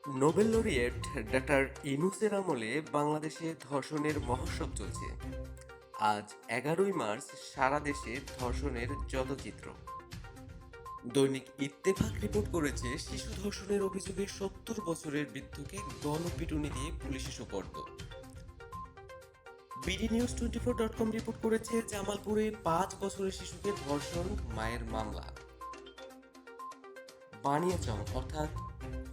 Nobel laureate doctor ইউনূসের আমলে বাংলাদেশে ধর্ষণের মহোৎসব চলছে। আজ 11ই মার্চ সারা দেশে ধর্ষণের যত চিত্র। দৈনিক ইত্তেফাক রিপোর্ট করেছে, শিশু ধর্ষণের অভিযোগে 70 বছরের বৃদ্ধকে গণপিটুনি দিয়ে পুলিশে সোপর্দ। BDNews24.com রিপোর্ট করেছে, জামালপুরে 5 বছরের শিশুকে ধর্ষণ মায়ের মামলা। বানিয়াচং অর্থাৎ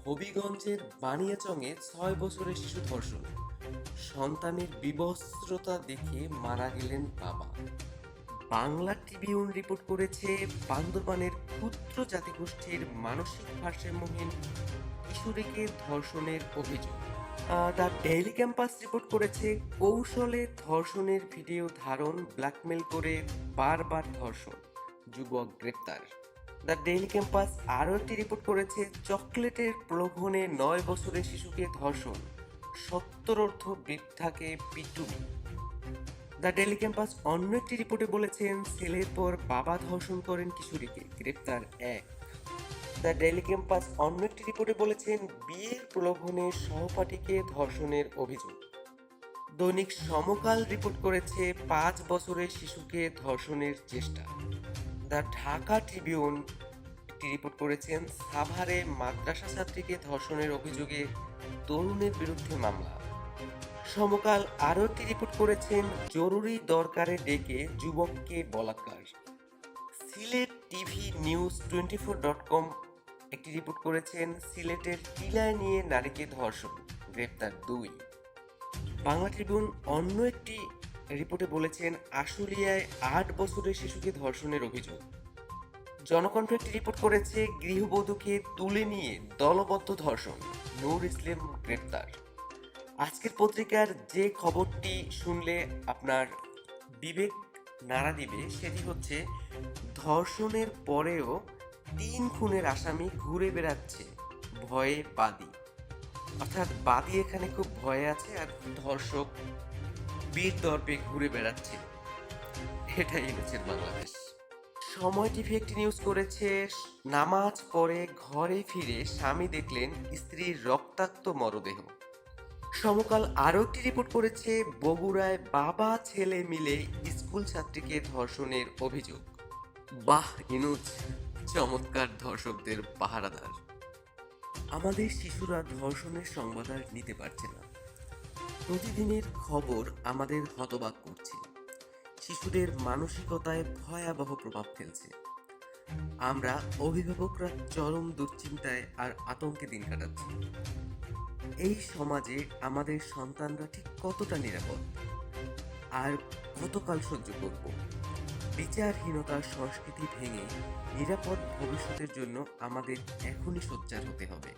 হবিগঞ্জের বানিয়াচংয়ে 6 বছরের শিশু ধর্ষণ, সন্তানের বিবস্ত্রতা দেখে মারা গেলেন বাবা। বাংলা ট্রিবিউন রিপোর্ট করেছে, বান্দরবানের ক্ষুদ্র জাতিগোষ্ঠীর মানসিক ভারসাম্যহীন কিশোরীকে ধর্ষণের অভিযোগ। দ্য ডেইলি ক্যাম্পাস রিপোর্ট করেছে, কৌশলে ধর্ষণের ভিডিও ধারণ, ব্ল্যাকমেল করে বারবার ধর্ষণ, যুবক গ্রেপ্তার। দ্য ডেইলি ক্যাম্পাস আরও একটি রিপোর্ট করেছে, চকলেটের প্রলোভনে 9 বছরের শিশুকে ধর্ষণ, সত্তরোর্ধ্ব বৃদ্ধাকে পিটুনি। দ্য ডেইলি ক্যাম্পাস অন্য একটি রিপোর্টে বলেছেন, ছেলের পর বাবা ধর্ষণ করেন কিশোরীকে, গ্রেপ্তার 1। দ্য ডেইলি ক্যাম্পাস অন্য একটি রিপোর্টে বলেছেন, বিয়ের প্রলোভনে সহপাঠীকে ধর্ষণের অভিযোগ। দৈনিক সমকাল রিপোর্ট করেছে, 5 বছরের শিশুকে ধর্ষণের চেষ্টা। দ্য ঢাকা ট্রিবিউন একটি রিপোর্ট করেছেন, সাভারে মাদ্রাসা ছাত্রীকে ধর্ষণের অভিযোগে তরুণের বিরুদ্ধে মামলা। সমকাল আরও একটি রিপোর্ট করেছেন, জরুরি দরকারে ডেকে যুবককে বলাৎকার। সিলেট টিভি নিউজ 24.com একটি রিপোর্ট করেছেন, সিলেটের টিলায় নিয়ে নারীকে ধর্ষণ, গ্রেপ্তার 2। বাংলা ট্রিবিউন অন্য একটি রিপোর্টে বলেছেন, আশুলিয়ায় 8 বছরের শিশুকে ধর্ষণের অভিযোগ। জনকণ্ঠ একটি রিপোর্ট করেছে, গৃহবধূকে তুলে নিয়ে দলবদ্ধ ধর্ষণ, নূর ইসলাম গ্রেপ্তার। আজকের পত্রিকার যে খবরটি শুনলে আপনার বিবেক নাড়া দিবে সেটি হচ্ছে, ধর্ষণের পরেও 3 খুনের আসামি ঘুরে বেড়াচ্ছে ভয়ে বাদী। অর্থাৎ বাদী এখানে খুব ভয়ে আছে আর ধর্ষক বীর দর্পে ঘুরে বেড়াচ্ছে। এটাই হচ্ছে বাংলাদেশ। সময় টিভি একটি নিউজ করেছে, নামাজ পড়ে ঘরে ফিরে স্বামী দেখলেন স্ত্রীর রক্তাক্ত মরদেহ। সমকাল আরও একটি রিপোর্ট করেছে, বগুড়ায় বাবা ছেলে মিলে স্কুল ছাত্রীকে ধর্ষণের অভিযোগ। বাহ ইনুজ, চমৎকার ধর্ষকদের পাহারাদার। আমাদের শিশুরা ধর্ষণের সংবাদ আর নিতে পারছে না। প্রতিদিনের খবর আমাদের হতবাক করছে, শিশুদের মানসিকতায় ভয়াবহ প্রভাব ফেলছে। আমরা অভিভাবকরা চরম দুশ্চিন্তায় আর আতঙ্কে দিন কাটাচ্ছি। এই সমাজে আমাদের সন্তানরা ঠিক কতটা নিরাপদ আর কতকাল সহ্য করব? বিচারহীনতার সংস্কৃতি ভেঙে নিরাপদ ভবিষ্যতের জন্য আমাদের এখনই সোচ্চার হতে হবে।